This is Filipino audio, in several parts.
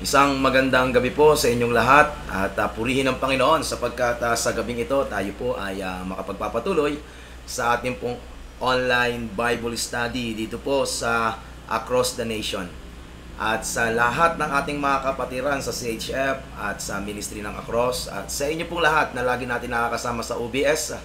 Isang magandang gabi po sa inyong lahat at purihin ang Panginoon sapagkat sa gabing ito tayo po ay makapagpapatuloy sa ating pong online Bible study dito po sa Across the Nation. At sa lahat ng ating mga kapatiran sa CHF at sa Ministry ng Across at sa inyo pong lahat na lagi natin nakakasama sa OBS,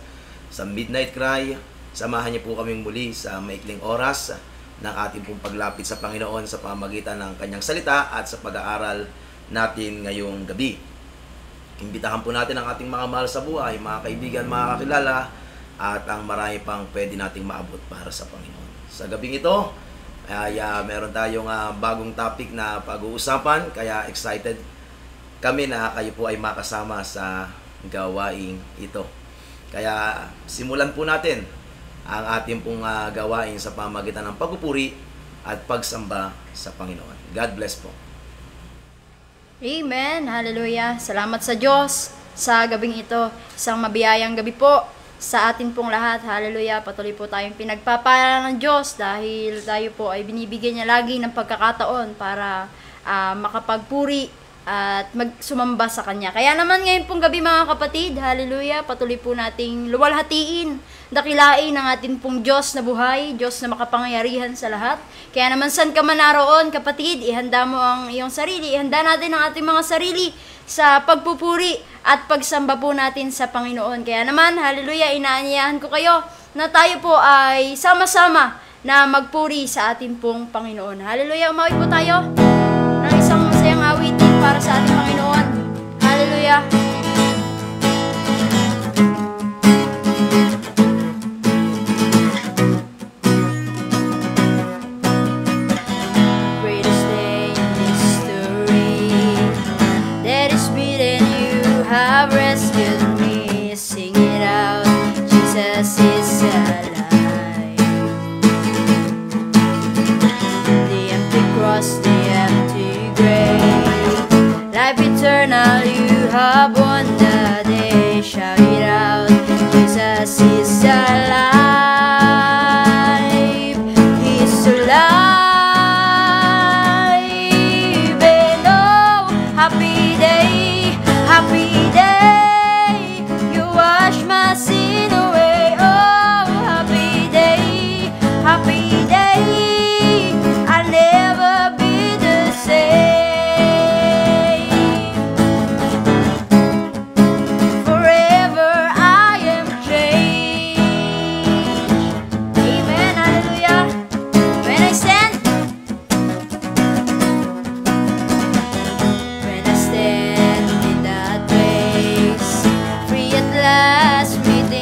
sa Midnight Cry, samahan niyo po kaming muli sa maikling oras ng ating pong paglapit sa Panginoon sa pamamagitan ng Kanyang salita at sa pag-aaral natin ngayong gabi. Imbitahan po natin ang ating mga mahal sa buhay, mga kaibigan, mga kakilala, at ang marami pang pwede nating maabot para sa Panginoon. Sa gabing ito, ay meron tayong bagong topic na pag-uusapan, kaya excited kami na kayo po ay makasama sa gawaing ito. Kaya simulan po natin ang ating pong gawain sa pamamagitan ng pagpupuri at pagsamba sa Panginoon. God bless po. Amen. Hallelujah. Salamat sa Diyos sa gabing ito. Isang mabiyayang gabi po sa atin pong lahat. Hallelujah. Patuloy po tayong pinagpapala ng Diyos dahil tayo po ay binibigyan niya lagi ng pagkakataon para makapagpuri at sumamba sa Kanya. Kaya naman ngayon pong gabi mga kapatid, hallelujah, patuloy po nating luwalhatiin, dakilain ang atin pong Diyos na buhay, Diyos na makapangyarihan sa lahat. Kaya naman saan ka man naroon kapatid, ihanda mo ang iyong sarili, ihanda natin ang ating mga sarili sa pagpupuri at pagsamba po natin sa Panginoon. Kaya naman, hallelujah, inaanyayahan ko kayo na tayo po ay sama-sama na magpuri sa ating pong Panginoon. Hallelujah, umawit po tayo ng isang masayang awitin para sa ating Panginoon. Hallelujah. Greatest day in history, that is beaten, you have rescued me. Sing it out, Jesus is alive. The empty cross, the empty grave, life eternal you have won the day. Shout it out, Jesus is alive. He's alive. And oh, happy day, you wash my sin away. Oh, happy day, I'll never be the same. Forever I am changed. Amen, hallelujah. When I stand in that place, free at last, meeting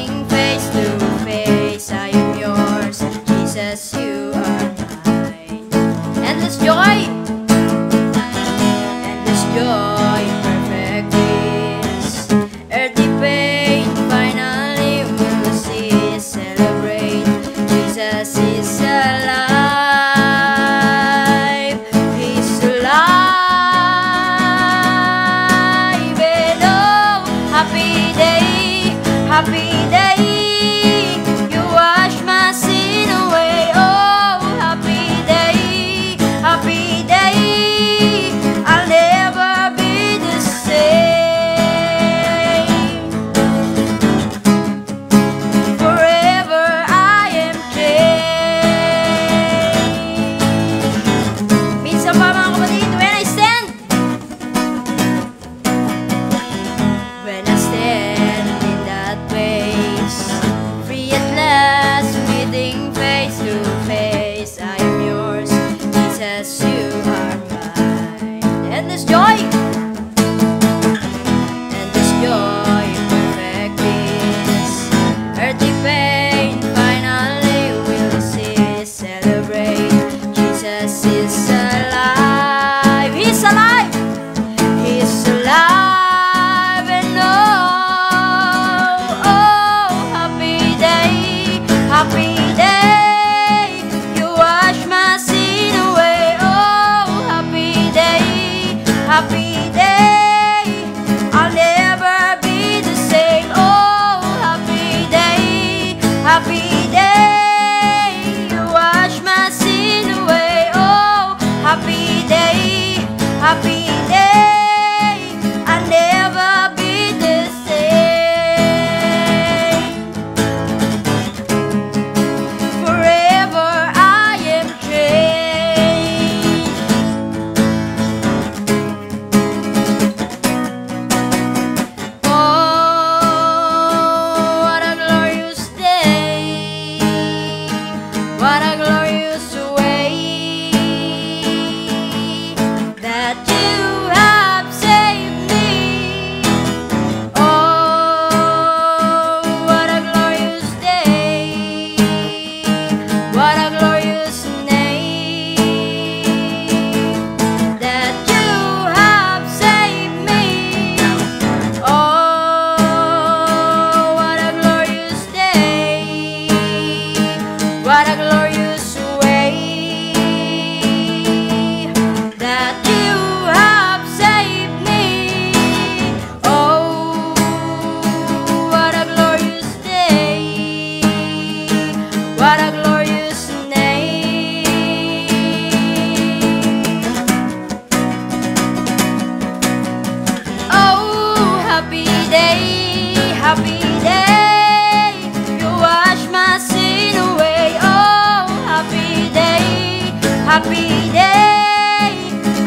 happy day. You wash my sin away. Oh, happy day, happy day.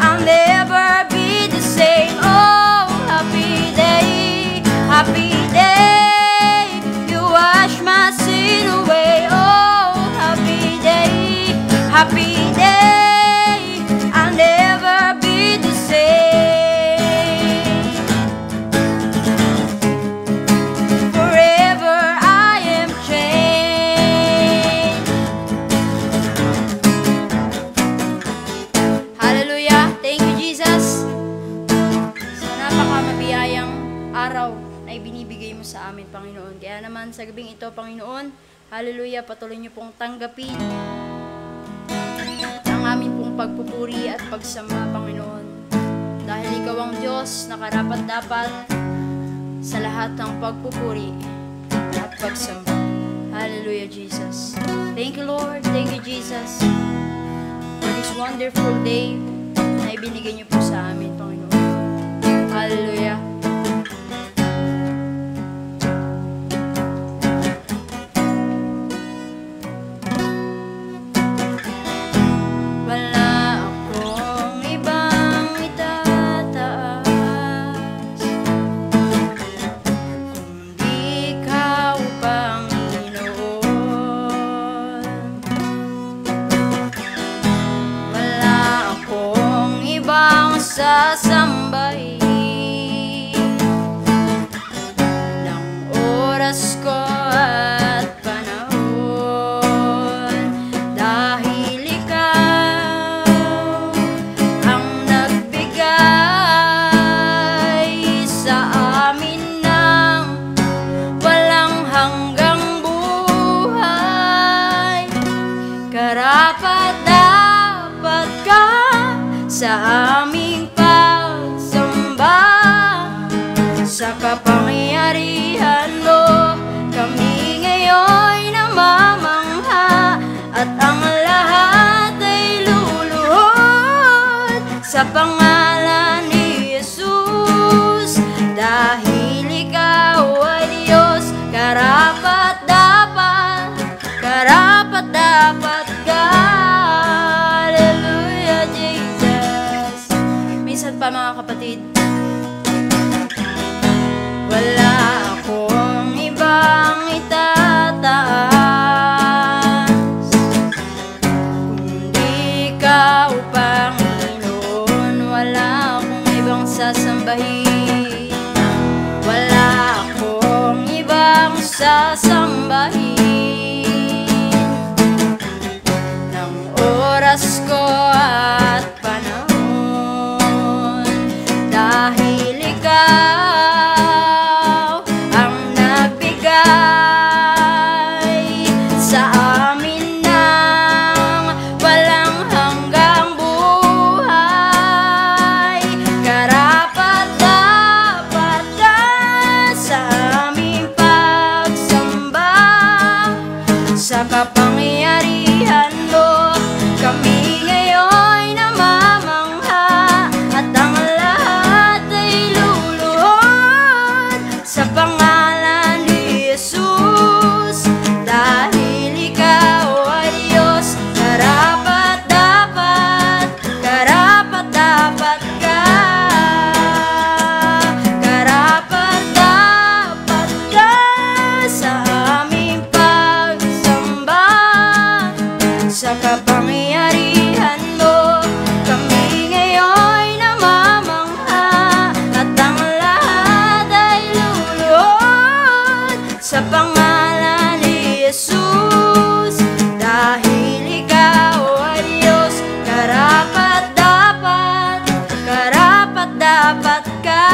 I'll never be the same. Oh, happy day, happy day. You wash my sin away. Oh, happy day, happy day. I'll never be the same. Forever I am changed. Hallelujah. Thank you, Jesus. Sa napakamabiyayang araw na ibinibigay mo sa amin, Panginoon. Kaya naman sa gabing ito, Panginoon, hallelujah, patuloy niyo pong tanggapin ang aming pong pagpupuri at pagsamba, Panginoon. Dahil ikaw ang Diyos na karapat-dapat sa lahat ng pagpupuri at pagsamba. Hallelujah, Jesus. Thank you, Lord. Thank you, Jesus, for this wonderful day na ibinigay niyo po sa amin, Panginoon. Hallelujah. Wala akong ibang itataas kundi ikaw, Panginoon. Wala akong ibang sasambahin ng oras ko at panahon, dahil ikaw ang nagbigay sa amin ng walang hanggang buhay. Karapat-dapat ka sa aming pagsamba. Sa kapangyarihan mo kami ngayon namamangha, at ang lahat ay luluhod sa pangalan ni Jesus. Dahil ikaw ay Diyos, karapat-dapat, karapat-dapat ka. Hallelujah, Jesus. Minsan pa, mga kapatid, wala akong ibang itataas kundi ikaw, Panginoon. Wala akong ibang sasambahin. Wala akong ibang sasambahin ng oras ko at panahon, dahil ikaw ang nagbigay sa amin ng walang hanggang buhay. Karapat-dapat ka sa aming pagsamba. Sa kapangyarihan mo kami ngayon namamangha, at ang lahat ay luluhod sa pangalan ni Jesus. Dahil ikaw ay Diyos, karapat-dapat, karapat-dapat ka. Karapat-dapat ka sa aming pagsamba. Sa kapangyarihan mo kami ngayon namamangha, at ang lahat ay luluhod sa pangalan ni Jesus. Dahil ikaw ay Diyos, karapat-dapat, karapat-dapat ka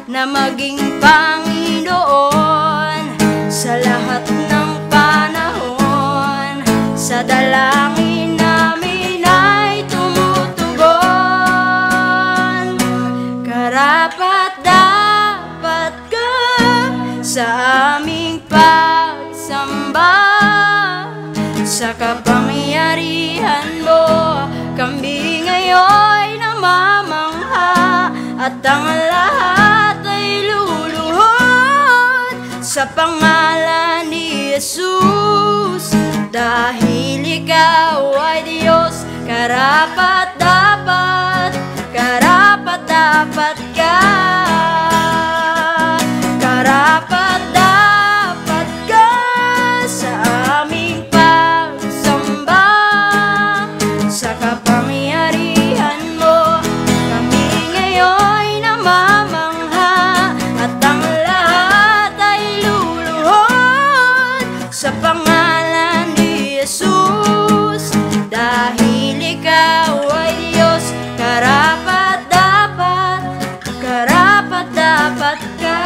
na maging Panginoon sa lahat ng panahon. Sa dalangin namin ay tumutugon. Karapat-dapat ka sa aming pagsamba. Sa kapangyarihan mo kami ngayon namamangha, at ang lahat ay luluhod sa pangalan ni Jesus. Dahil ikaw ay Diyos, karapat-dapat, karapat-dapat ka. Karapat-dapat ka sa aming pagsamba. Sa kapangyarihan mo, kami ngayon namamangha, at ang lahat ay luluhod sa pangalan ni Jesus. Dahil ikaw ay Diyos, karapat-dapat, karapat-dapat ka.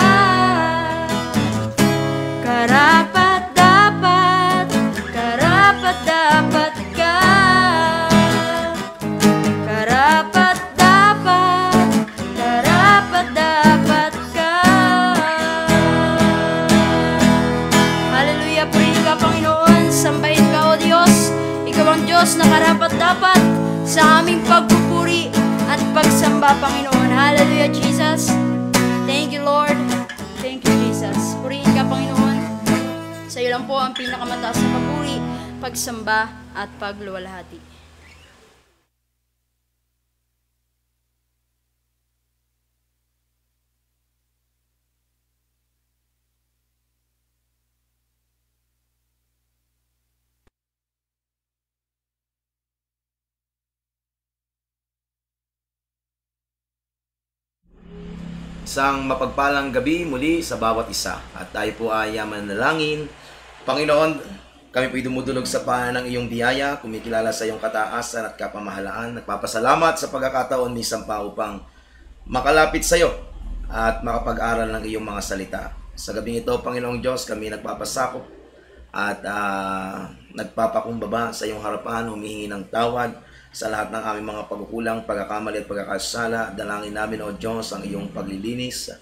Karapat-dapat, karapat-dapat ka. Karapat-dapat, karapat-dapat ka. Hallelujah, purihin ka Panginoon, sambahin ka o Diyos. Ikaw ang Diyos na karapat-dapat sa aming pagpupuri at pagsamba, Panginoon. Hallelujah, Jesus. Thank you, Lord. Thank you, Jesus. Purihin ka, Panginoon. Sa iyo lang po ang pinakamataas na papuri, pagsamba at pagluwalhati. Isang mapagpalang gabi muli sa bawat isa. At tayo po ay manalangin. Panginoon, kami po'y dumudulog sa paanan ng iyong biyaya, kumikilala sa iyong kataasan at kapamahalaan. Nagpapasalamat sa pagkakataon minsan pa upang makalapit sa iyo at makapag-aral ng iyong mga salita. Sa gabing ito, Panginoong Diyos, kami nagpapasakop at nagpapakumbaba sa iyong harapan, humihingi ng tawad sa lahat ng aming mga pagkukulang, pagkakamali at pagkakasala. Dalangin namin, O Diyos, ang iyong paglilinis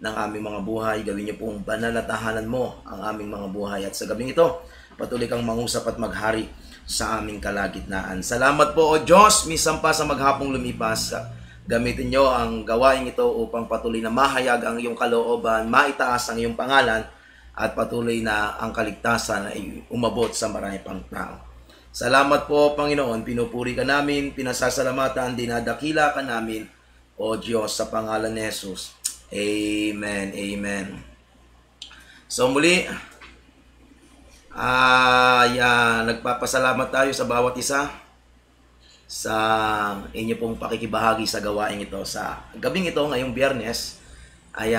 ng aming mga buhay. Gawin niyo pong banal na tahanan mo ang aming mga buhay. At sa gabing ito, patuloy kang mangusap at maghari sa aming kalagitnaan. Salamat po, O Diyos, minsan pa sa maghapong lumipas. Gamitin niyo ang gawain ito upang patuloy na mahayag ang iyong kalooban, maitaas ang iyong pangalan, at patuloy na ang kaligtasan ay umabot sa marami pang tao. Salamat po, Panginoon. Pinupuri ka namin, pinasasalamatan, dinadakila ka namin, O Diyos, sa pangalan ni Jesus. Amen. Amen. So muli, nagpapasalamat tayo sa bawat isa sa inyo pong pakikibahagi sa gawain ito. Sa gabing ito, ngayong Biyernes, ay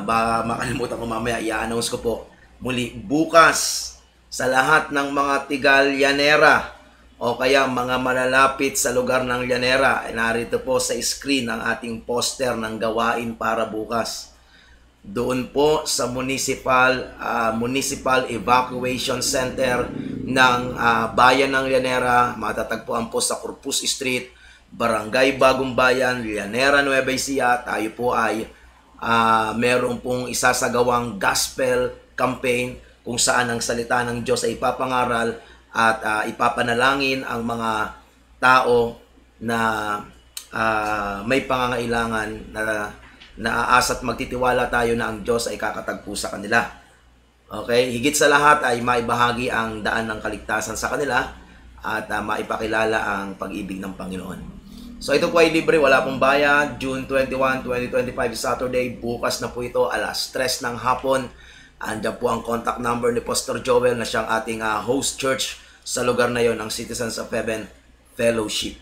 baka makalimutan ko mamaya, i-announce ko po muli bukas sa lahat ng mga tigal Llanera o kaya mga malalapit sa lugar ng Llanera. Narito po sa screen ang ating poster ng gawain para bukas. Doon po sa Municipal Evacuation Center ng Bayan ng Llanera, matatagpuan po sa Corpus Street, Barangay Bagong Bayan, Llanera, Nueva Ecija. Tayo po ay meron pong isasagawang gospel campaign kung saan ang salita ng Diyos ay ipapangaral at ipapanalangin ang mga tao na may pangangailangan, na naaasa at magtitiwala tayo na ang Diyos ay kakatagpo sa kanila. Okay? Higit sa lahat ay maibahagi ang daan ng kaligtasan sa kanila at maipakilala ang pag-ibig ng Panginoon. So ito po ay libre, wala pong bayad. June 21, 2025, Saturday. Bukas na po ito, alas 3 ng hapon. Andiyan po ang contact number ni Pastor Joel na siyang ating host church sa lugar na yon, ng Citizens of Heaven Fellowship.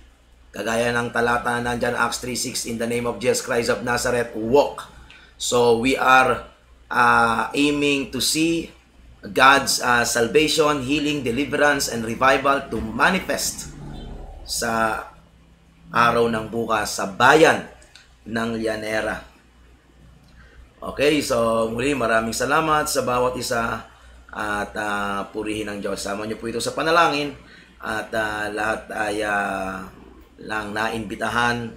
Kagaya ng talata na nandyan, Acts 3:6, in the name of Jesus Christ of Nazareth, walk. So we are aiming to see God's salvation, healing, deliverance, and revival to manifest sa araw ng bukas sa bayan ng Llanera. Okay, so muli maraming salamat sa bawat isa at purihin ang Diyos. Sama niyo po ito sa panalangin at lahat ay lang naimbitahan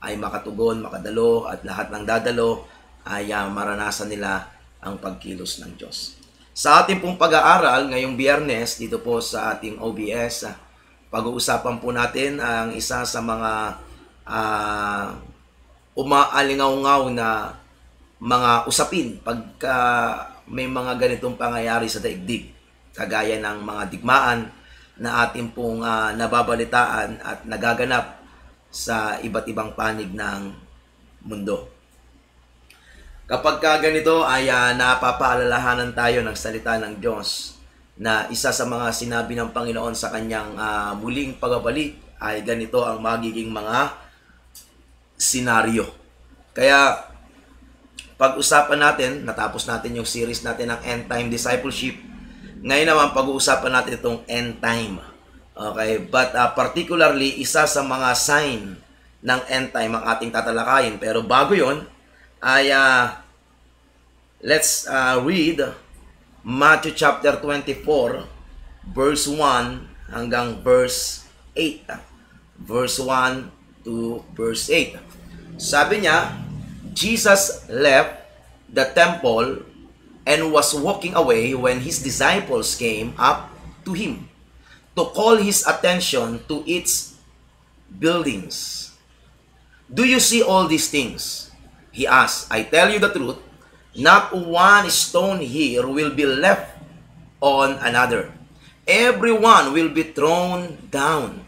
ay makatugon, makadalo, at lahat ng dadalo ay maranasan nila ang pagkilos ng Diyos. Sa ating pong pag-aaral ngayong Biyernes dito po sa ating OBS, pag-uusapan po natin ang isa sa mga umaalingaw-ngaw na mga usapin pagka may mga ganitong pangyayari sa daigdig, kagaya ng mga digmaan na ating pong nababalitaan at nagaganap sa iba't ibang panig ng mundo. Kapag ganito ay napapaalalahanan tayo ng salita ng Diyos na isa sa mga sinabi ng Panginoon sa kanyang muling pagbabalik ay ganito ang magiging mga senaryo. Kaya pag-usapan natin, natapos natin yung series natin ng End Time Discipleship. Ngayon naman pag-uusapan natin itong End Time. Okay, but particularly isa sa mga sign ng End Time ang ating tatalakayin. Pero bago yon ay let's read Matthew chapter 24 verse 1 hanggang verse 8. Verse 1 to verse 8. Sabi niya, Jesus left the temple and was walking away when his disciples came up to him to call his attention to its buildings. Do you see all these things? He asked. I tell you the truth, not one stone here will be left on another. Everyone will be thrown down.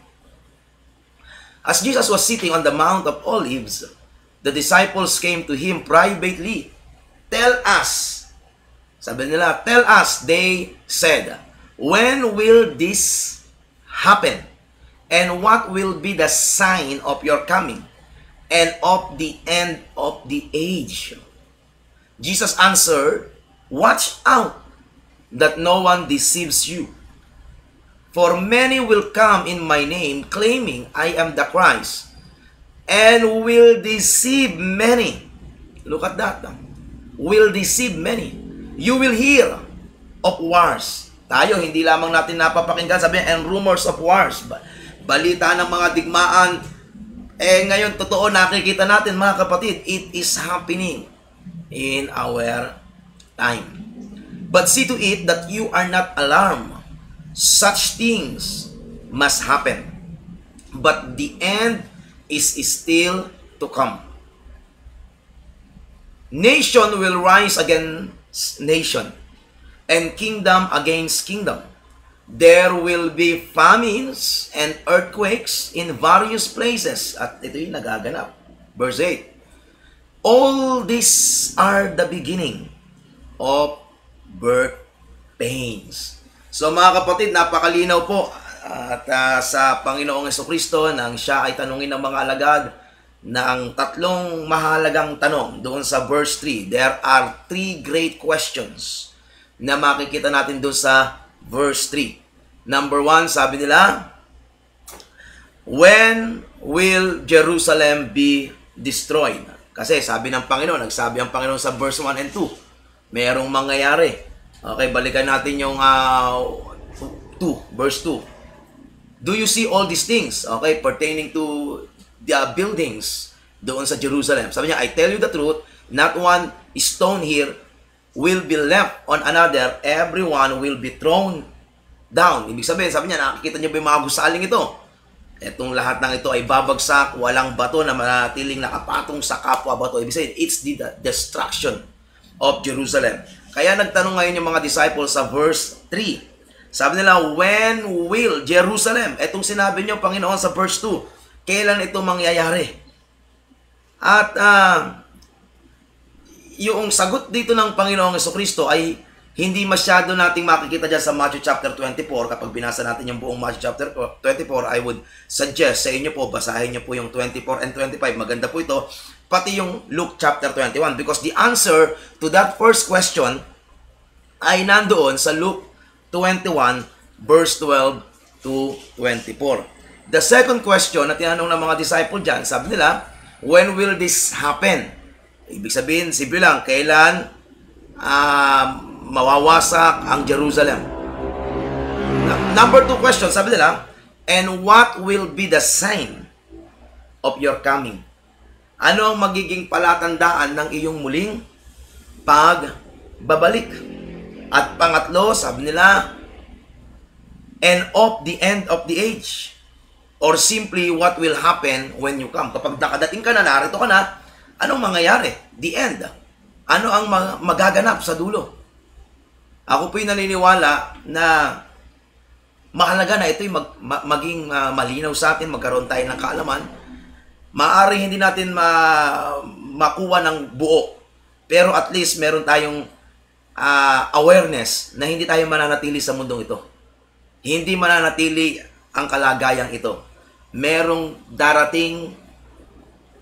As Jesus was sitting on the Mount of Olives, the disciples came to him privately. Tell us, sabi nila, tell us, they said, when will this happen? And what will be the sign of your coming and of the end of the age? Jesus answered, watch out that no one deceives you. For many will come in my name, claiming I am the Christ, and will deceive many. Look at that. Will deceive many. You will hear of wars. Tayo, hindi lamang natin napapakinggan, sabi, and rumors of wars. Balita ng mga digmaan. Ngayon, totoo, nakikita natin, mga kapatid, it is happening in our time. But see to it that you are not alarmed. Such things must happen. But the end is still to come. Nation will rise against nation, and kingdom against kingdom. There will be famines and earthquakes in various places. At ito yung nagaganap. Verse 8. All these are the beginning of birth pains. So mga kapatid, napakalinaw po at sa Panginoong Jesucristo nang siya ay tanungin ng mga alagad na ang tatlong mahalagang tanong doon sa verse 3. There are three great questions na makikita natin doon sa verse 3. Number 1, sabi nila, when will Jerusalem be destroyed? Kasi sabi ng Panginoon, nagsabi ang Panginoon sa verse 1 and 2, merong mangyayari. Okay, balikan natin yung verse 2. Do you see all these things, okay, pertaining to the buildings doon sa Jerusalem? Sabi niya, I tell you the truth, not one stone here will be left on another. Everyone will be thrown down. Ibig sabihin, sabi niya, nakikita niyo ba yung mga gusaling ito? Itong lahat ng ito ay babagsak, walang bato na manatiling nakapatong sa kapwa bato. Ibig sabihin, it's the destruction of Jerusalem. Kaya nagtanong ngayon yung mga disciples sa verse 3. Sabi nila, when will Jerusalem? Itong sinabi niyo, Panginoon, sa verse 2. Kailan ito mangyayari? At yung sagot dito ng Panginoong Jesucristo ay hindi masyado nating makikita dyan sa Matthew chapter 24. Kapag binasa natin yung buong Matthew chapter 24, I would suggest sa inyo po, basahin niyo po yung 24 and 25. Maganda po ito. Pati yung Luke chapter 21. Because the answer to that first question ay nandoon sa Luke 21 verse 12 to 24. The second question na tinanong ng mga disciple dyan, sabi nila, when will this happen? Ibig sabihin, simple lang, kailan mawawasak ang Jerusalem? Number 2 question, sabi nila, and what will be the sign of your coming? Ano ang magiging palatandaan ng iyong muling pagbabalik? At pangatlo, sabi nila, and of the end of the age. Or simply, what will happen when you come? Kapag nakadating ka na, narito ka na, anong mangyayari? The end Ano ang magaganap sa dulo? Ako po'y naniniwala na mahalaga na ito'y maging malinaw sa atin, magkaroon tayo ng kaalaman. Maaring hindi natin makuha ng buo, pero at least meron tayong awareness na hindi tayo mananatili sa mundong ito. Hindi mananatili ang kalagayang ito. Merong darating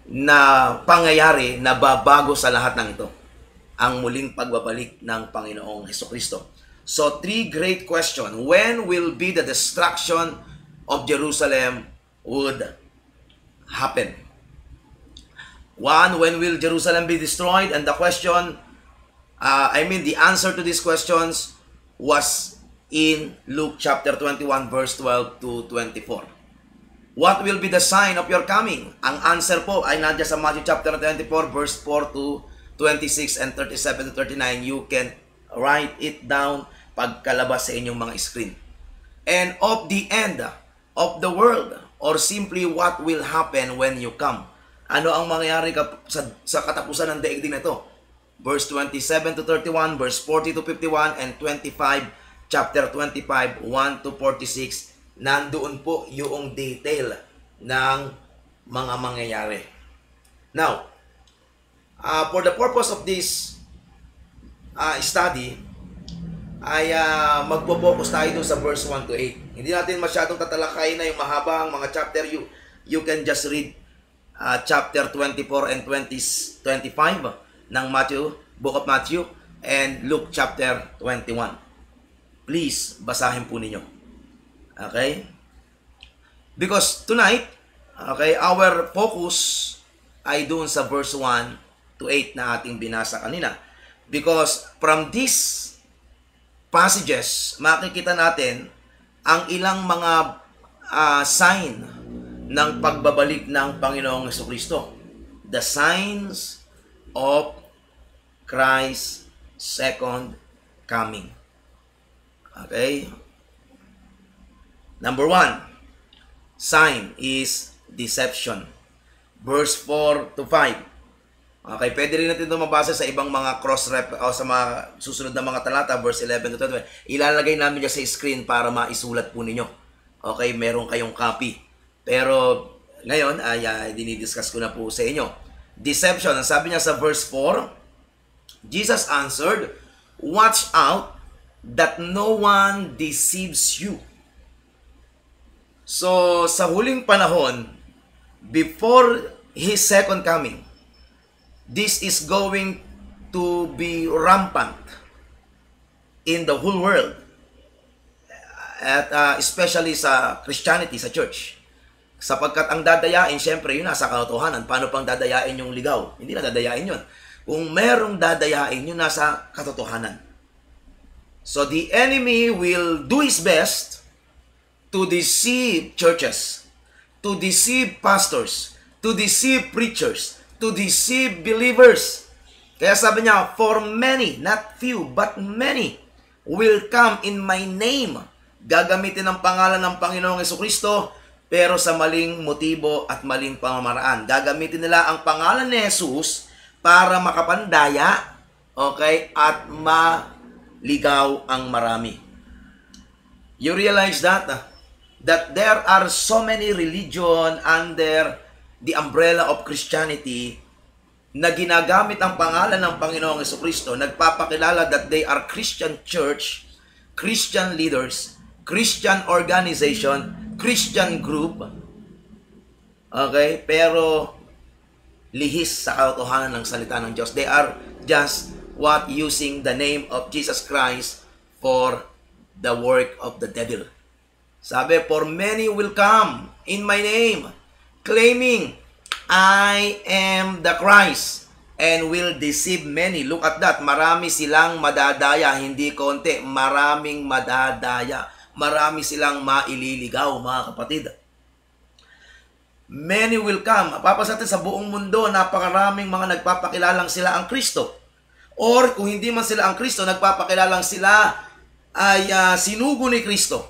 na pangyayari na babago sa lahat ng ito. Ang muling pagbabalik ng Panginoong Hesukristo. So, 3 great questions. When will be the destruction of Jerusalem would happen? 1, when will Jerusalem be destroyed? And the question, the answer to these questions was in Luke chapter 21, verse 12 to 24. What will be the sign of your coming? Ang answer po ay nandiyan sa Matthew chapter 24, verse 4 to 26 and 37 to 39. You can write it down pagkalabas sa inyong mga screen. And of the end of the world, or simply what will happen when you come. Ano ang mangyayari sa katapusan ng daigdig na ito? Verse 27 to 31, verse 40 to 51, and 25, chapter 25, 1 to 46. Nandoon po yung detail ng mga mangyayari. Now, for the purpose of this study, ay magpo-focus tayo dun sa verse 1 to 8. Hindi natin masyadong tatalakayin na yung mahabang mga chapter. You can just read chapter 24 and 25 ng Book of Matthew, and Luke chapter 21. Please, basahin po ninyo. Okay? Because tonight, okay, our focus ay doon sa verse 1 to 8 na ating binasa kanina. Because from these passages, makikita natin ang ilang mga sign ng pagbabalik ng Panginoong Hesukristo. The signs of Christ's second coming. Okay? Number 1, sign is deception. Verse 4 to 5. Okay, pwede rin natin ito mabasa sa ibang mga cross-ref o sa mga susunod na mga talata, verse 11 to 12. Ilalagay namin dyan sa screen para maisulat po ninyo. Okay, meron kayong copy. Pero ngayon, dinidiscuss ko na po sa inyo. Deception, ang sabi niya sa verse 4, Jesus answered, "Watch out that no one deceives you." So, sa huling panahon, before His second coming, this is going to be rampant in the whole world, at especially sa Christianity, sa church. Sapagkat ang dadayain, syempre, yun nasa katotohanan. Paano pang dadayain yung ligaw? Hindi na dadayain yun. Kung merong dadayain, yun nasa katotohanan. So the enemy will do his best to deceive churches, to deceive pastors, to deceive preachers, to deceive believers. Kaya sabi niya, for many, not few, but many, will come in my name. Gagamitin ang pangalan ng Panginoong Hesukristo, pero sa maling motibo at maling pamamaraan. Gagamitin nila ang pangalan ni Jesus para makapandaya, okay, at maligaw ang marami. You realize that there are so many religion under the umbrella of Christianity na ginagamit ang pangalan ng Panginoong Hesukristo, nagpapakilala that they are Christian church, Christian leaders, Christian organization, Christian group. Okay? Pero lihis sa katotohanan ng salita ng Diyos. They are just using the name of Jesus Christ for the work of the devil. Sabi, for many will come in my name, claiming, I am the Christ, and will deceive many. Look at that. Marami silang madadaya, hindi konti. Maraming madadaya. Marami silang maililigaw, mga kapatid. Many will come. Papasatin sa buong mundo, napakaraming mga nagpapakilalang sila ang Kristo. Or kung hindi man sila ang Kristo, nagpapakilalang sila ay sinugo ni Kristo.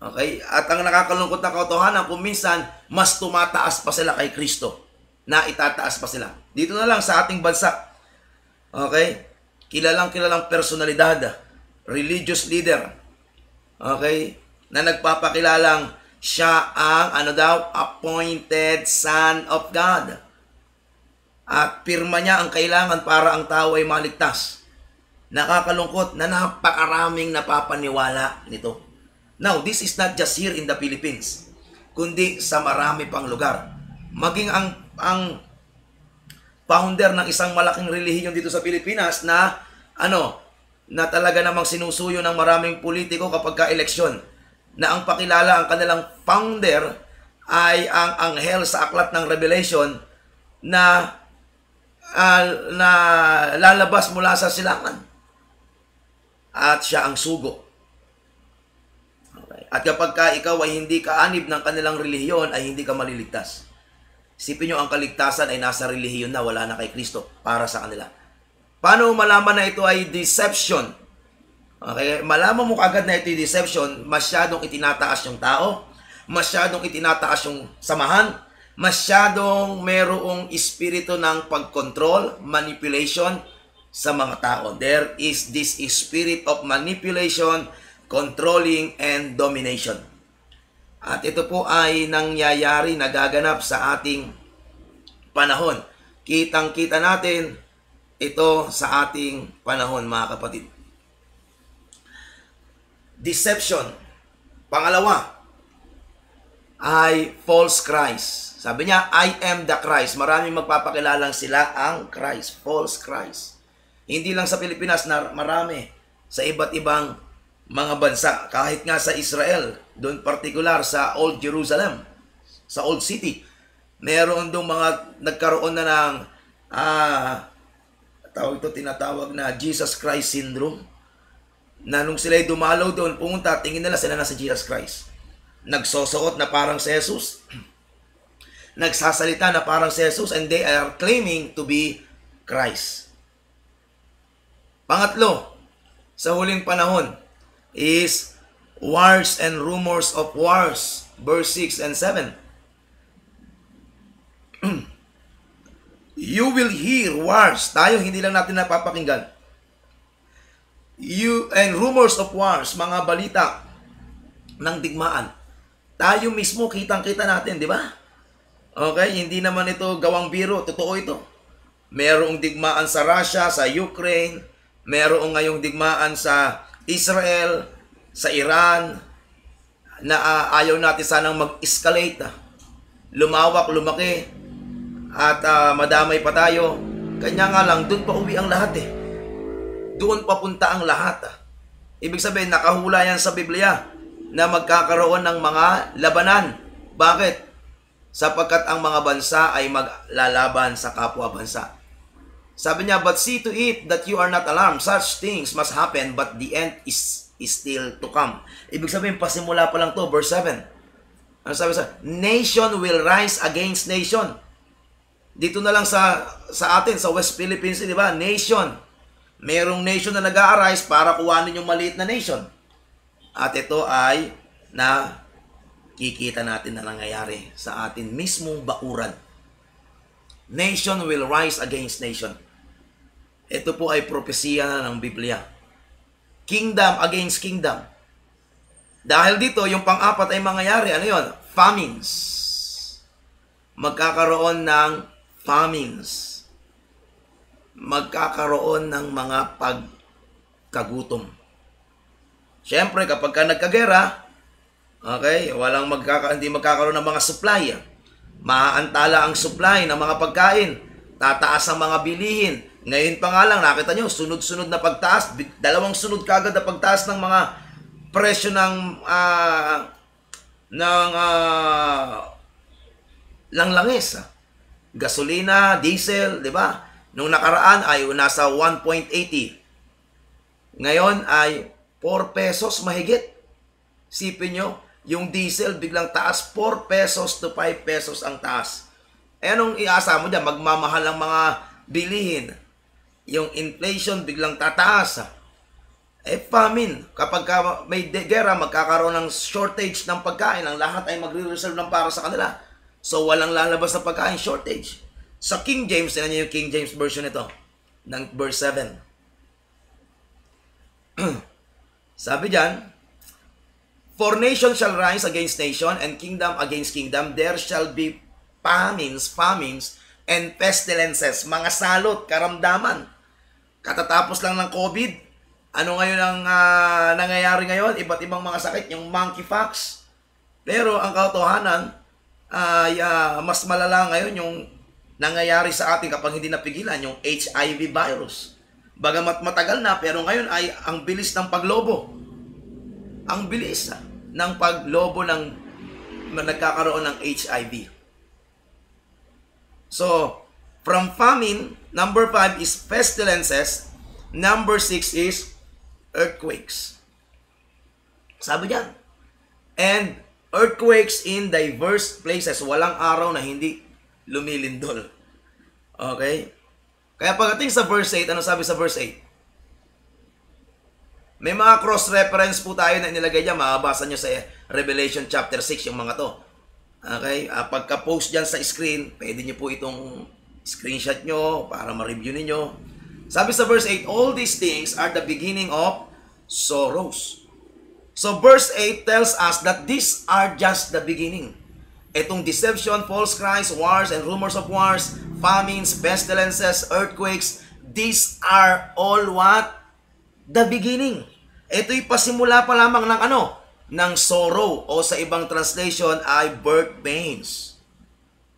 Okay? At ang nakakalungkot na katotohanan, kung minsan, mas tumataas pa sila kay Kristo. Na itataas pa sila. Dito na lang sa ating bansa. Okay? Kilalang personalidad, religious leader. Okay? Na nagpapakilalang siya ang appointed Son of God. At pirma niya ang kailangan para ang tao ay maligtas. Nakakalungkot na napakaraming napapaniwala nito. Now, this is not just here in the Philippines, kundi sa marami pang lugar. Maging ang founder ng isang malaking relihiyon dito sa Pilipinas na na talaga namang sinusuyo ng maraming politiko kapag ka-eleksyon, na ang pakilala ang kanilang founder ay ang anghel sa aklat ng Revelation na lalabas mula sa silangan. At siya ang sugo. Okay. At kapag ikaw ay hindi kaanib ng kanilang relihiyon, ay hindi ka maliligtas. Isipin nyo, ang kaligtasan ay nasa relihiyon na, wala na kay Kristo para sa kanila. Paano malaman na ito ay deception? Okay, malaman mo kagad na ito ay deception, masyadong itinataas yung tao, masyadong itinataas yung samahan, masyadong merong espiritu ng pagkontrol, manipulation sa mga tao. There is this spirit of manipulation, controlling, and domination. At ito po ay nangyayari, nagaganap sa ating panahon. Kitang-kita natin ito sa ating panahon, mga kapatid. Deception. Pangalawa ay false Christ. Sabi niya, I am the Christ. Maraming magpapakilalang sila ang Christ, false Christ. Hindi lang sa Pilipinas, na marami sa iba't ibang mga bansa. Kahit nga sa Israel, doon partikular sa Old Jerusalem, sa Old City, meron doon mga nagkaroon na ng tinatawag na Jesus Christ syndrome, na nung sila'y dumalaw doon, pumunta, tingin nila sila na si Jesus Christ. Nagsosuot na parang si Jesus, nagsasalita na parang si Jesus, and they are claiming to be Christ. Pangatlo, sa huling panahon, is wars and rumors of wars, verse 6 and 7. You will hear wars. Tayo, hindi lang natin napapakinggan. And rumors of wars, mga balita ng digmaan. Tayo mismo, kitang-kita natin, di ba? Okay, hindi naman ito gawang biro, totoo ito. Merong digmaan sa Russia, sa Ukraine, merong ngayong digmaan sa Israel, sa Iran, na ayaw natin sanang mag-escalate, lumawak, lumaki, at madamay pa tayo. Kanya nga lang, doon pa uwi ang lahat eh. Doon papunta ang lahat. Ibig sabihin, nakahula yan sa Biblia na magkakaroon ng mga labanan. Bakit? Sapagkat ang mga bansa ay maglalaban sa kapwa bansa. Sabi niya, but see to it that you are not alarmed. Such things must happen, but the end is still to come. Ibig sabihin, pasimula pa lang to, verse 7. Ano sabi sa? Nation will rise against nation. Dito na lang sa atin, sa West Philippines, di ba? Nation. Merong nation na nag-a-arise para kuwanin yung maliit na nation. At ito ay nakikita natin na nangyayari sa atin mismong bakuran. Nation will rise against nation. Ito po ay propesya na ng Biblia. Kingdom against kingdom. Dahil dito, yung pang-apat ay mangyayari. Ano yun? Famines. Magkakaroon ng famines. Magkakaroon ng mga pagkagutom. Siyempre, kapag ka nagkagera, okay, hindi magkakaroon ng mga supply. Maaantala ang supply ng mga pagkain. Tataas ang mga bilihin. Ngayon pa nga lang, nakita nyo, sunod-sunod na pagtaas. Dalawang sunod kagad na pagtaas ng mga presyo ng langis. Gasolina, diesel, di ba? Nung nakaraan ay nasa 1.80. Ngayon ay 4 pesos mahigit. Sipin nyo, yung diesel biglang taas, 4 pesos to 5 pesos ang taas. Eh anong iasa mo dyan? Magmamahal ang mga bilihin. Yung inflation biglang tataas. Famine. Kapag may gera, magkakaroon ng shortage ng pagkain. Ang lahat ay magre-reserve ng para sa kanila. So walang lalabas na pagkain, shortage. Sa King James, tingnan niyo yung King James version nito. ng verse 7. Sabi diyan, for nation shall rise against nation, and kingdom against kingdom. There shall be famines, and pestilences. Mga salot, karamdaman. Katatapos lang ng COVID. Ano ngayon ang nangyayari ngayon? Iba't ibang mga sakit, yung monkeypox. Pero ang katotohanan ay mas malala ngayon yung nangyayari sa atin kapag hindi napigilan, yung HIV virus. Bagamat matagal na, pero ngayon ay ang bilis ng paglobo. Ang bilis ng paglobo ng nagkakaroon ng HIV. So, from famine, number 5 is pestilences, number 6 is earthquakes. Sabi diyan, and earthquakes in diverse places. Walang araw na hindi lumilindol. Okay? Kaya pagdating sa verse 8, ano sabi sa verse 8? May mga cross-reference po tayo na nilagay dyan. Makabasa nyo sa Revelation chapter 6 yung mga to. Okay? Pagka-post dyan sa screen, pwede nyo po itong screenshot nyo para ma-review ninyo. Sabi sa verse 8, all these things are the beginning of sorrows. So verse 8 tells us that these are just the beginning. Itong deception, false Christ, wars and rumors of wars, famines, pestilences, earthquakes, these are all what? The beginning. Ito'y pasimula pa lamang ng ano? Ng sorrow, o sa ibang translation ay birth pains.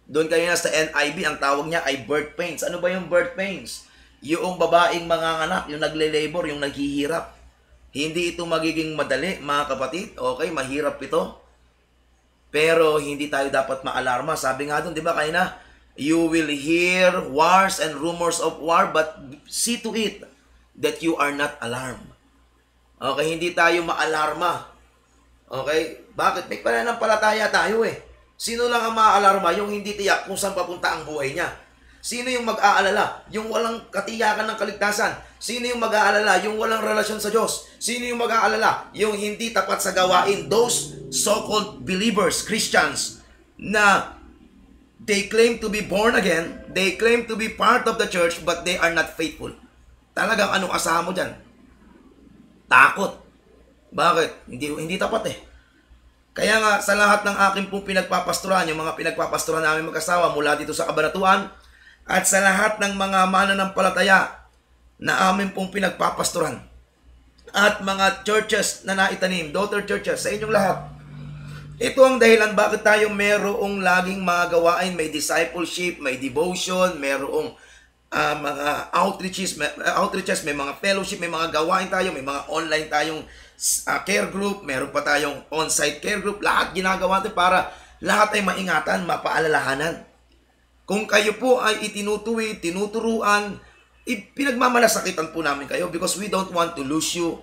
Doon kanina sa NIV, ang tawag niya ay birth pains. Ano ba yung birth pains? Yung babaeng mga anak, yung nagle-labor, yung naghihirap. Hindi ito magiging madali, mga kapatid. Okay, mahirap ito. Pero hindi tayo dapat maalarma. Sabi nga doon, di ba kanina, you will hear wars and rumors of war, but see to it that you are not alarmed. Okay, hindi tayo maalarma. Okay? Bakit? May pananampalataya tayo eh. Sino lang ang maaalarma? Yung hindi tiyak kung saan papunta ang buhay niya. Sino yung mag-aalala? Yung walang katiyakan ng kaligtasan. Sino yung mag-aalala? Yung walang relasyon sa Diyos. Sino yung mag-aalala? Yung hindi tapat sa gawain. Those so-called believers, Christians, na they claim to be born again, they claim to be part of the church, but they are not faithful. Talagang anong asahan mo dyan? Takot. Bakit? Hindi tapat eh. Kaya nga, sa lahat ng aking pong pinagpapastoran, yung mga pinagpapastoran namin mag-asawa mula dito sa Kabanatuan, at sa lahat ng mga mananampalataya na amin pong pinagpapastoran, at mga churches na naitanim, daughter churches, sa inyong lahat, ito ang dahilan bakit tayo merong laging mga gawain, may discipleship, may devotion, merong mga outreaches, may mga fellowship, may mga gawain tayo, may mga online tayong care group, meron pa tayong on-site care group, lahat ginagawa natin para lahat ay maingatan, mapaalalahanan. Kung kayo po ay itinutuwi, tinuturuan, pinagmamalasakitan po namin kayo because we don't want to lose you.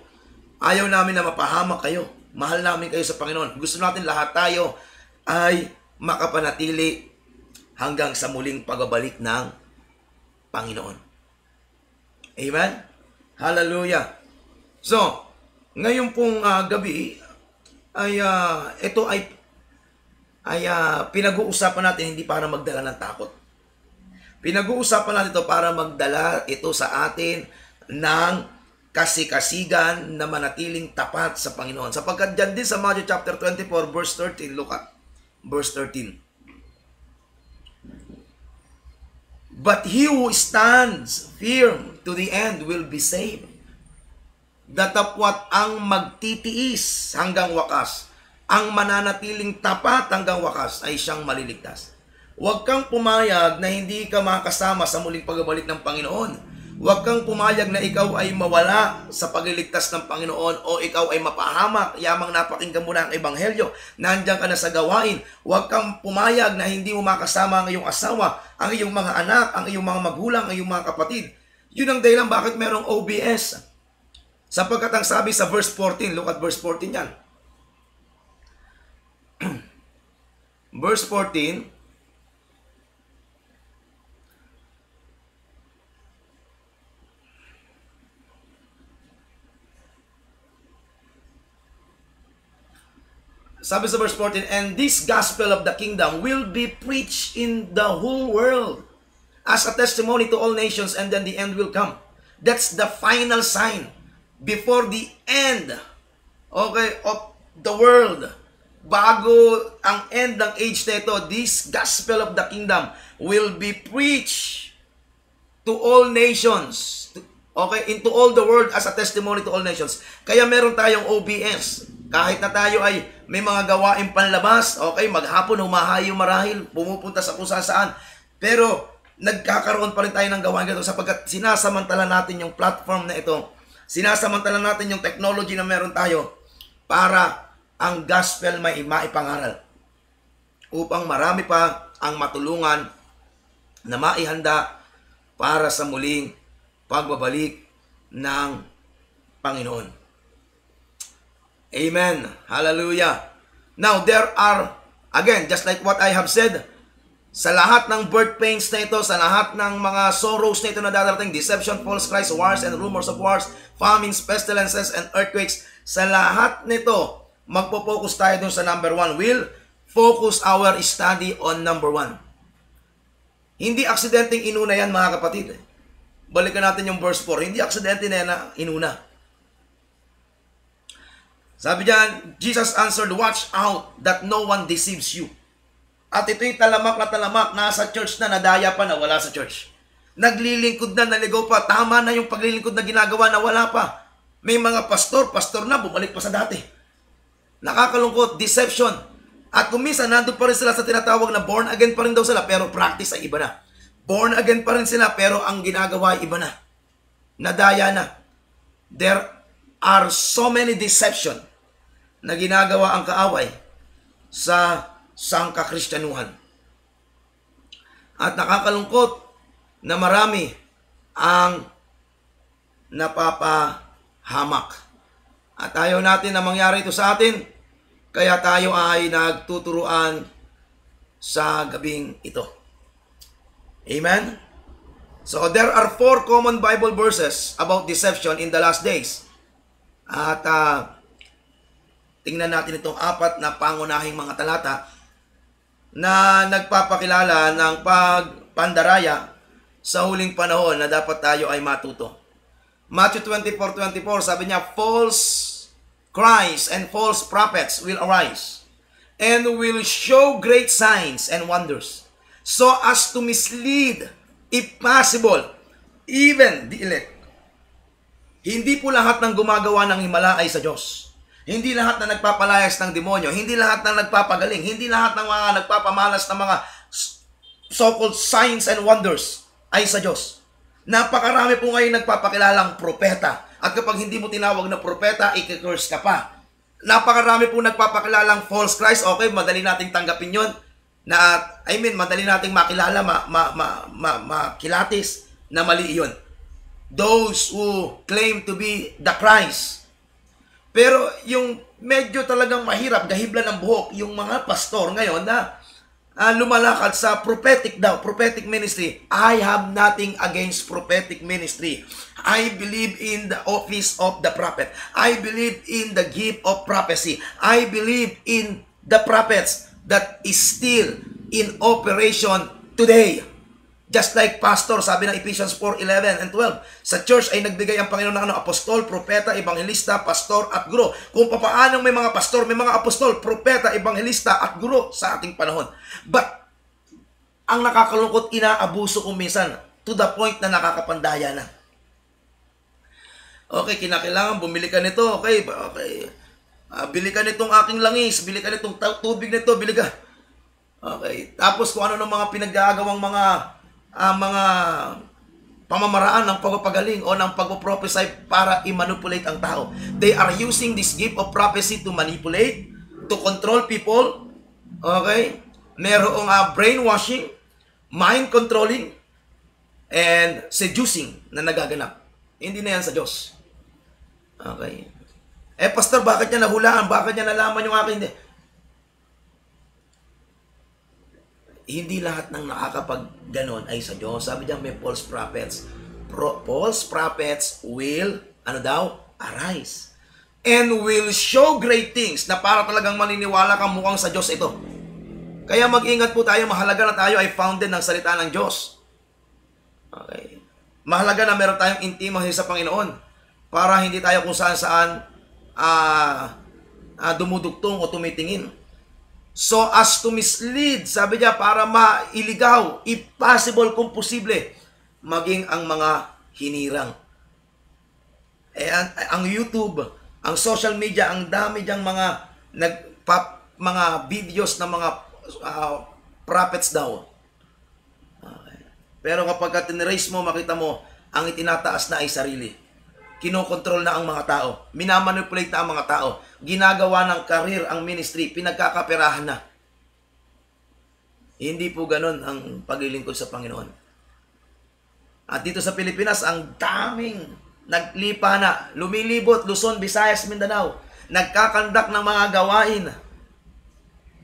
Ayaw namin na mapahamak kayo. Mahal namin kayo sa Panginoon. Gusto natin lahat tayo ay makapanatili hanggang sa muling pagbabalik ng Panginoon. Amen? Hallelujah. So, ngayon pong gabi ay ito ay pinag-uusapan natin hindi para magdala ng takot. Pinag-uusapan natin ito para magdala ito sa atin ng kasikasigan na manatiling tapat sa Panginoon. Sapagkat dyan din sa Matthew chapter 24 verse 13, look at verse 13. But he who stands firm to the end will be saved. Datapwat ang magtitiis hanggang wakas, ang mananatiling tapat hanggang wakas ay siyang maliligtas. Huwag kang pumayag na hindi ka makasama sa muling pagbabalik ng Panginoon. Huwag kang pumayag na ikaw ay mawala sa pagliligtas ng Panginoon o ikaw ay mapahamak, yamang napakinggan mo na ang Ebanghelyo, nandiyan ka na sa gawain. Huwag kang pumayag na hindi mo makasama ang iyong asawa, ang iyong mga anak, ang iyong mga magulang, ang iyong mga kapatid. Yun ang dahilan bakit merong OBS. Sapagkat ang sabi sa verse 14, look at verse 14 yan. Verse 14, sabi sa verse 14, and this gospel of the kingdom will be preached in the whole world as a testimony to all nations, and then the end will come. That's the final sign before the end, okay, of the world. Bago ang end ng age na ito, this gospel of the kingdom will be preached to all nations. Okay, into all the world as a testimony to all nations. Kaya meron tayong OBS. Kahit na tayo ay may mga gawain panlabas, okay, maghapon, humahayo marahil, pumupunta sa kung saan. Pero nagkakaroon pa rin tayo ng gawain ganito sapagkat sinasamantala natin yung platform na ito. Sinasamantala natin yung technology na meron tayo para ang gospel may maipangaral. Upang marami pa ang matulungan na maihanda para sa muling pagbabalik ng Panginoon. Amen. Hallelujah. Now, there are, again, just like what I have said, sa lahat ng birth pains na ito, sa lahat ng mga sorrows na ito na darating, deception, false Christ, wars and rumors of wars, famines, pestilences, and earthquakes, sa lahat nito, magpo-focus tayo dun sa number 1. We'll focus our study on number 1. Hindi aksidenteng inuna yan, mga kapatid. Balikan natin yung verse 4. Hindi aksidente na yan na inuna. Sabi diyan, Jesus answered, "Watch out that no one deceives you." At ito'y talamak na talamak, nasa church na, nadaya pa na wala sa church. Naglilingkod na, naligaw pa, tama na yung paglilingkod na ginagawa na wala pa. May mga pastor na, bumalik pa sa dati. Nakakalungkot, deception. At kuminsan, nandun pa rin sila sa tinatawag na born again pa rin daw sila, pero practice ay iba na. Born again pa rin sila, pero ang ginagawa ay iba na. Nadaya na. There are so many deception na ginagawa ang kaaway sa sangkakristyanuhan. At nakakalungkot na marami ang napapahamak. At ayaw natin na mangyari ito sa atin, kaya tayo ay nagtuturuan sa gabing ito. Amen? So, there are 4 common Bible verses about deception in the last days. At tingnan natin itong 4 na pangunahing mga talata na nagpapakilala ng pagpandaraya sa huling panahon na dapat tayo ay matuto. Matthew 24:24, sabi niya, "False Christ and false prophets will arise and will show great signs and wonders, so as to mislead, if possible, even the elect." Hindi po lahat ng gumagawa ng himala ay sa Diyos. Hindi lahat na nagpapalayas ng demonyo. Hindi lahat ng nagpapagaling. Hindi lahat ng mga nagpapamalas ng mga so-called signs and wonders ay sa Diyos. Napakarami po ngayon nagpapakilalang propeta. At kapag hindi mo tinawag na propeta, i-curse ka pa. Napakarami po nagpapakilalang false Christ. Okay, madali nating tanggapin yon. Madali nating makilala, makilatis na mali yun. Those who claim to be the Christ. Pero yung medyo talagang mahirap, gahibla ng buhok, yung mga pastor ngayon na lumalakad sa prophetic ministry. I have nothing against prophetic ministry. I believe in the office of the prophet. I believe in the gift of prophecy. I believe in the prophets that is still in operation today. Just like pastor, sabi ng Ephesians 4:11 and 12, sa church ay nagbigay ang Panginoon ng apostol, propeta, ebanghelista, pastor at guro. Kung papaano may mga pastor, may mga apostol, propeta, ebanghelista at guro sa ating panahon. But ang nakakalungkot, inaabuso kung minsan to the point na nakakapandaya na. Okay, kinakailangan bumili ka nito. Okay. Bili ka nitong aking langis, bili ka nitong tubig nito, bili ka. Okay. Tapos kung ano ng mga pinagagawang mga pamamaraan ng pagpapagaling o ng pagpoprophesy para i-manipulate ang tao. They are using this gift of prophecy to manipulate, to control people. Okay? Merong brainwashing, mind controlling, and seducing na nagaganap. Hindi na yan sa Diyos. Okay? Pastor, bakit niya nahulaan? Bakit niya nalaman yung akin? Hindi lahat ng nakakapag-ganon ay sa Diyos. Sabi diyan, may false prophets. False prophets will, arise. And will show great things na para talagang maniniwala kang mukhang sa Diyos ito. Kaya mag-ingat po tayo, mahalaga na tayo ay founded ng salita ng Diyos. Okay. Mahalaga na meron tayong intimacy sa Panginoon para hindi tayo kung saan-saan dumudugtong o tumitingin. So as to mislead, sabi niya, para mailigaw, if possible, kung posible, maging ang mga hinirang. Ang YouTube, ang social media, ang dami diyang mga videos ng mga prophets daw. Okay. Pero kapag tinrace mo, makita mo, ang itinataas na ay sarili. Kinokontrol na ang mga tao. Minamanipulate na ang mga tao. Ginagawa ng career ang ministry. Pinagkakaperahan na. Hindi po ganun ang paglilingkod sa Panginoon. At dito sa Pilipinas, ang daming naglipa na. Lumilibot, Luzon, Visayas, Mindanao. Nagkakandak ng mga gawain.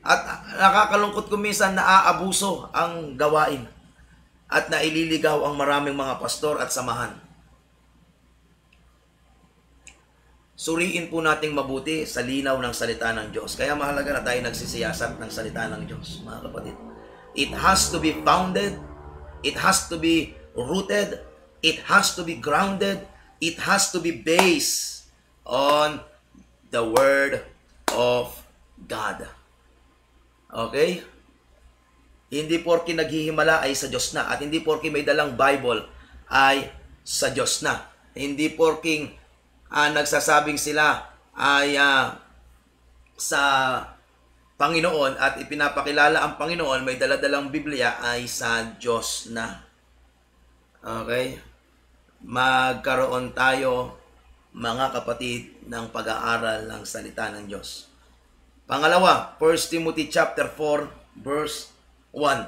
At nakakalungkot ko minsan na aabuso ang gawain. At naililigaw ang maraming mga pastor at samahan. Suriin po nating mabuti sa linaw ng salita ng Diyos. Kaya mahalaga na tayo nagsisiyasat ng salita ng Diyos, mga kapatid. It has to be founded, it has to be rooted, it has to be grounded, it has to be based on the Word of God. Okay? Hindi porke naghihimala ay sa Diyos na, at hindi porke may dalang Bible ay sa Diyos na. Hindi porking nagsasabing sila ay sa Panginoon at ipinapakilala ang Panginoon, may daladalang Biblia, ay sa Diyos na. Okay? Magkaroon tayo, mga kapatid, ng pag-aaral ng salita ng Diyos. Pangalawa, 1 Timothy chapter 4, verse 1.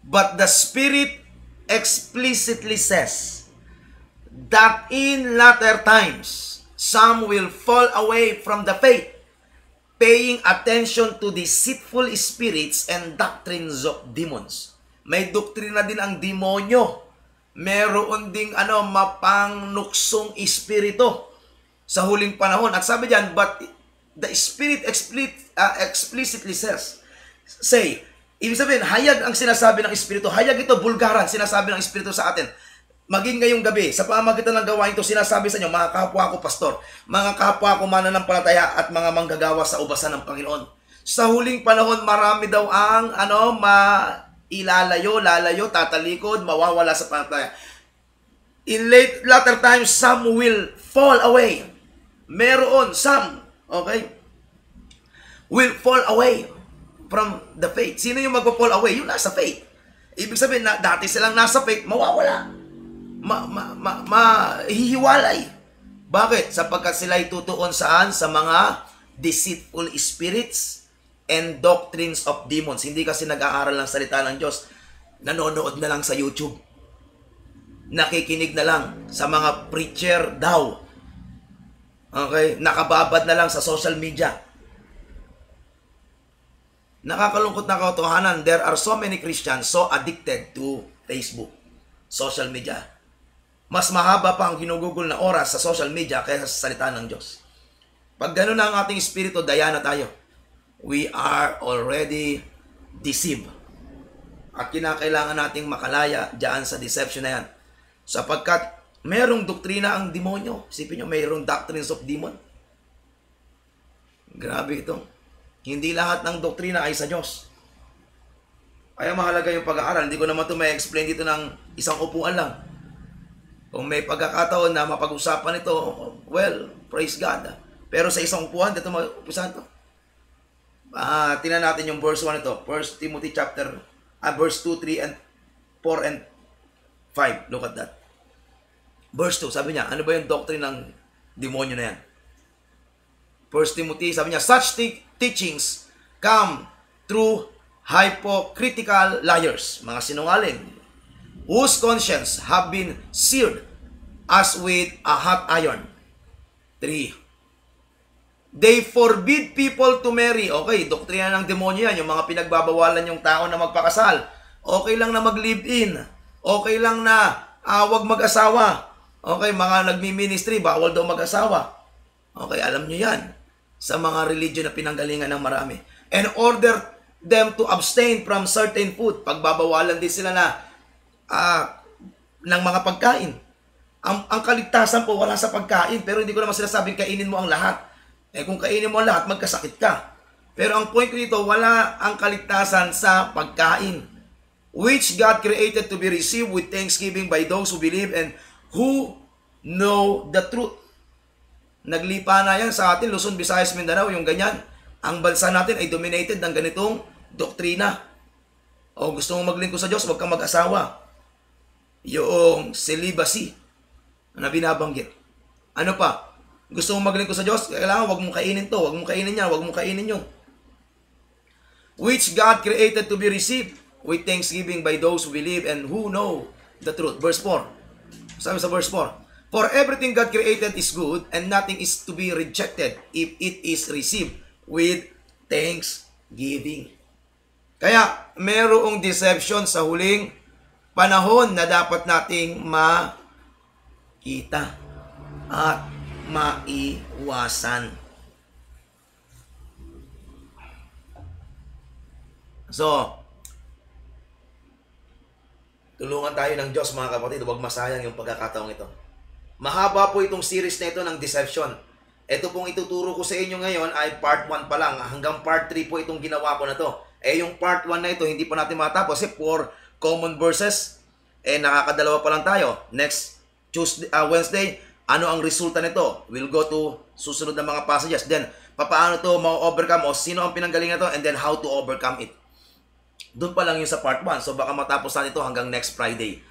But the Spirit explicitly says that in latter times some will fall away from the faith, paying attention to deceitful spirits and doctrines of demons. May doktrina din ang demonyo. Meron ding mapangnuksong espiritu sa huling panahon. At sabi diyan, but the Spirit explicitly says, ibig sabihin, hayag ang sinasabi ng Espiritu. Hayag ito, bulgaran, sinasabi ng Espiritu sa atin. Maging ngayong gabi, sa pamamagitan ng gawain ito, sinasabi sa inyo, mga kapwa ko pastor, mga kapwa ko mananampalataya at mga manggagawa sa ubasan ng Panginoon. Sa huling panahon, marami daw ang lalayo, tatalikod, mawawala sa pananampalataya. In latter times, some will fall away. Meron, some, okay, will fall away from the faith. Sino yung magpa-fall away? Yung nasa faith. Ibig sabihin na dati silang nasa faith, mawawala. Hihiwalay. Bakit? Sapagkat sila tutuon saan? Sa mga deceitful spirits and doctrines of demons. Hindi kasi nag-aaral ng salita ng Diyos. Nanonood na lang sa YouTube. Nakikinig na lang sa mga preacher daw. Okay? Nakababad na lang sa social media. Nakakalungkot na katotohanan, there are so many Christians so addicted to Facebook, social media. Mas mahaba pa ang ginugugol na oras sa social media kaysa sa salita ng Diyos. Pag gano'n na ang ating espiritu, daya na tayo. We are already deceived. At kinakailangan nating makalaya dyan sa deception na yan. Sapagkat mayroong doktrina ang demonyo. Isipin nyo, mayroong doctrines of demon. Grabe ito. Hindi lahat ng doktrina ay sa Diyos. Kaya mahalaga yung pag-aaral. Hindi ko naman ito may explain dito ng isang upuan lang. Kung may pagkakataon na mapag-usapan ito, well, praise God. Pero sa isang upuan, dito mag-upusan ito. Tingnan natin yung verse 1 ito. 1 Timothy verse 2, 3, and 4, and 5. Look at that. Verse 2, sabi niya, ano ba yung doctrine ng demonyo na yan? 1 Timothy, sabi niya, such teachings come through hypocritical liars, mga sinungaling, whose conscience have been seared as with a hot iron. 3. They forbid people to marry. Okay, doktrina ng demonyo yan, yung mga pinagbabawalan yung tao na magpakasal. Okay lang na mag-live-in. Okay lang na wag mag-asawa. Okay, mga nagmi-ministry, bawal daw mag-asawa. Okay, alam nyo yan. Sa mga religion na pinanggalingan ng marami. And order them to abstain from certain food. Pagbabawalan din sila na ng mga pagkain. Ang kaligtasan po wala sa pagkain, pero hindi ko naman sinasabing kainin mo ang lahat. Kung kainin mo ang lahat, magkasakit ka. Pero ang point ko dito, wala ang kaligtasan sa pagkain, which God created to be received with thanksgiving by those who believe and who know the truth. Naglipa na yan sa atin, Luzon, Visayas, Mindanao, yung ganyan. Ang bansa natin ay dominated ng ganitong doktrina. O gusto mong maglingkod sa Diyos, huwag kang mag-asawa. Yung celibacy na binabanggit. Ano pa? Gusto mong maglingkod sa Diyos, kailangan huwag mong kainin to, huwag mong kainin yan, huwag mong kainin yun. Which God created to be received with thanksgiving by those who believe and who know the truth. Verse 4. Sabi sa verse 4. For everything God created is good and nothing is to be rejected if it is received with thanksgiving. Kaya mayroong deception sa huling panahon na dapat nating makita at maiwasan. So, tulungan tayo ng Diyos mga kapatid, huwag masayang yung pagkakataong ito. Mahaba po itong series na ito ng deception. Ito pong ituturo ko sa inyo ngayon ay part 1 pa lang. Hanggang part 3 po itong ginawa ko na to. Yung part 1 na ito, hindi pa natin matapos. Kasi 4 common verses, nakakadalawa pa lang tayo. Next Wednesday, ano ang resulta nito? We'll go to susunod na mga passages. Then, paano to ma-overcome o sino ang pinanggalingan to and then how to overcome it. Doon pa lang yung sa part 1. So, baka matapos natin ito hanggang next Friday.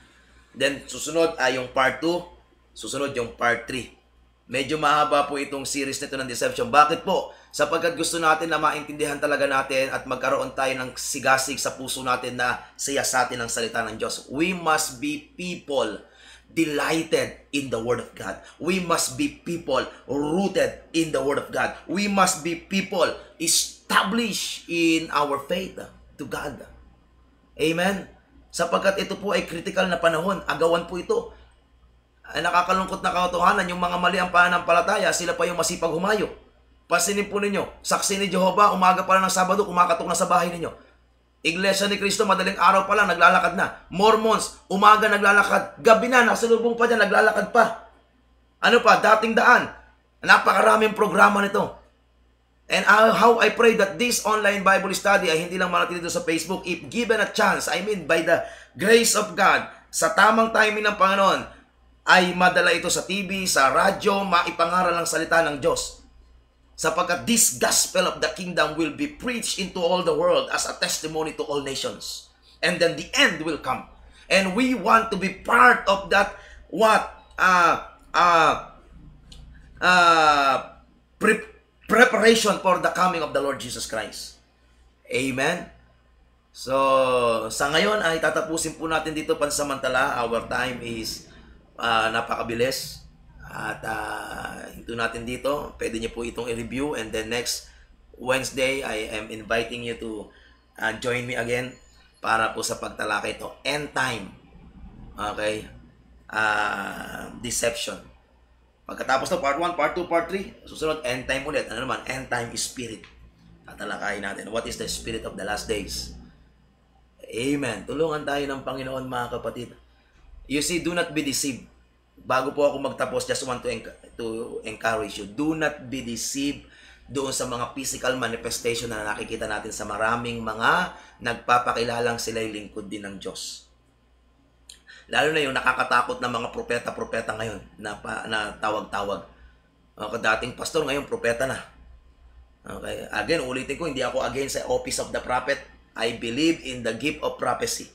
Then, susunod ay yung part 2. Susunod yung part 3. Medyo mahaba po itong series nito ng deception. Bakit po? Sapagkat gusto natin na maintindihan talaga natin at magkaroon tayo ng sigasig sa puso natin na siyasatin ang salita ng Diyos. We must be people delighted in the Word of God. We must be people rooted in the Word of God. We must be people established in our faith to God. Amen? Sapagkat ito po ay critical na panahon. Agawan po ito. Ay nakakalungkot na katotohanan, yung mga mali ang pananampalataya, sila pa yung masipag humayo. Pasinin po ninyo, saksi ni Jehovah, umaga pa lang ng Sabado, kumakatok na sa bahay ninyo. Iglesia ni Cristo, madaling araw pa lang, naglalakad na. Mormons, umaga naglalakad, gabi na, nasa lubong pa dyan, naglalakad pa. Ano pa, dating daan. Napakaraming programa nito. And how I pray that this online Bible study ay hindi lang manatili dito sa Facebook. If given a chance, I mean by the grace of God, sa tamang timing ng Panginoon, ay madala ito sa TV, sa radyo, maipangaral ang salita ng Diyos. Sapagkat this gospel of the kingdom will be preached into all the world as a testimony to all nations. And then the end will come. And we want to be part of that preparation for the coming of the Lord Jesus Christ. Amen? So, sa ngayon ay tatapusin po natin dito pansamantala. Our time is napakabilis at hinto natin dito. Pwede niyo po itong i-review and then next Wednesday I am inviting you to join me again para po sa pagtalakay ito. End time. Okay? Deception. Pagkatapos ng part 1, part 2, part 3, susunod end time ulit. Ano naman? End time is spirit. Tatalakayin natin. What is the spirit of the last days? Amen. Tulungan tayo ng Panginoon mga kapatid. You see, do not be deceived. Bago po ako magtapos, just want to encourage you. Do not be deceived doon sa mga physical manifestation na nakikita natin sa maraming mga nagpapakilalang sila'y lingkod din ng Diyos. Lalo na yung nakakatakot na mga propeta-propeta ngayon na tawag-tawag. Okay, dating pastor, ngayon propeta na. Okay, again, ulitin ko, hindi ako against sa office of the prophet. I believe in the gift of prophecy.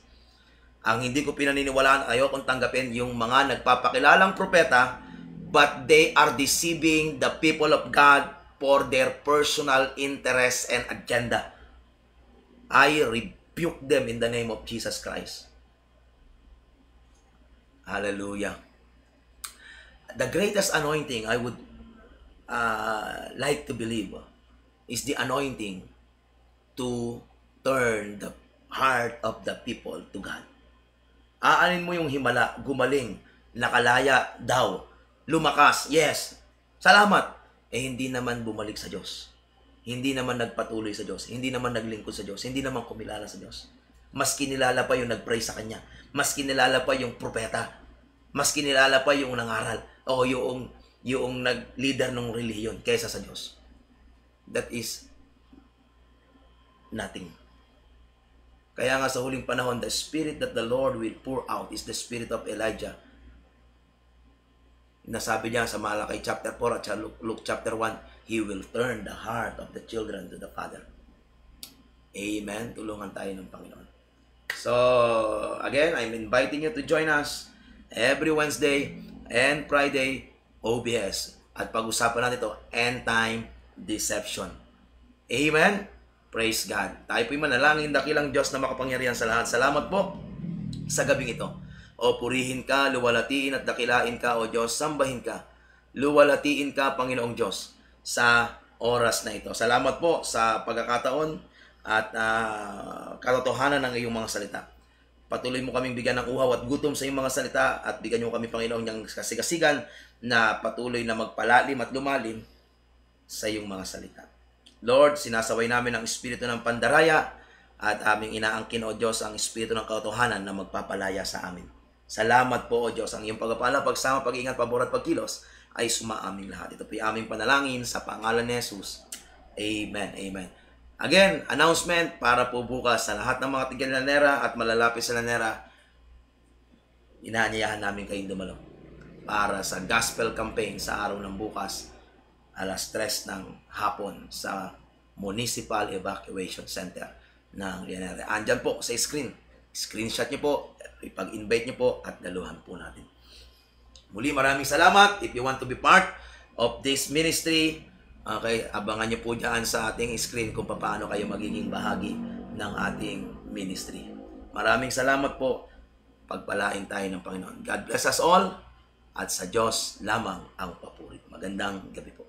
Ang hindi ko pinaniniwalaan, ayokong tanggapin yung mga nagpapakilalang propeta, but they are deceiving the people of God for their personal interest and agenda. I rebuke them in the name of Jesus Christ. Hallelujah. The greatest anointing I would like to believe is the anointing to turn the heart of the people to God. Aanin mo yung himala, gumaling, nakalaya daw, lumakas, yes, salamat. Hindi naman bumalik sa Diyos. Hindi naman nagpatuloy sa Diyos. Hindi naman naglingkod sa Diyos. Hindi naman kumilala sa Diyos. Mas kinilala pa yung nag-pray sa Kanya. Mas kinilala pa yung propeta. Mas kinilala pa yung nangaral o yung nag-leader ng relihiyon kaysa sa Diyos. That is nothing. Kaya nga sa huling panahon, the spirit that the Lord will pour out is the spirit of Elijah. Nasabi niya sa Malakay chapter 4 at sa Luke chapter 1, He will turn the heart of the children to the Father. Amen. Tulungan tayo ng Panginoon. So, again, I'm inviting you to join us every Wednesday and Friday, OBS. At pag-usapan natin ito, end time deception. Amen. Praise God. Tayo po'y manalangin, dakilang Diyos na makapangyarihan sa lahat. Salamat po sa gabing ito. O purihin ka, luwalatiin at dakilain ka, O Diyos, sambahin ka. Luwalatiin ka, Panginoong Diyos, sa oras na ito. Salamat po sa pagkakataon at katotohanan ng iyong mga salita. Patuloy mo kaming bigyan ng uhaw at gutom sa iyong mga salita at bigyan mo kami, Panginoon, ng kasigasigan na patuloy na magpalalim at lumalim sa iyong mga salita. Lord, sinasaway namin ang espiritu ng pandaraya at aming inaangkin, O Diyos, ang espiritu ng katotohanan na magpapalaya sa amin. Salamat po, O Diyos, ang iyong pagpapala, pagsama, pag-ingat, pabor at pagkilos ay sumaaming lahat. Ito po yung aming panalangin sa pangalan ni Jesus. Amen. Amen. Again, announcement para po bukas sa lahat ng mga tigil-lanera at malalapit sa lanera, inaanyayahan namin kayong dumalo para sa gospel campaign sa araw ng bukas, alas 3 ng hapon sa Municipal Evacuation Center ng Llanera. Andyan po sa screen. Screenshot nyo po, ipag-invite nyo po at daluhan po natin. Muli, maraming salamat. If you want to be part of this ministry, okay, abangan nyo po dyan sa ating screen kung paano kayo magiging bahagi ng ating ministry. Maraming salamat po. Pagpalain tayo ng Panginoon. God bless us all at sa Diyos lamang ang papuri. Magandang gabi po.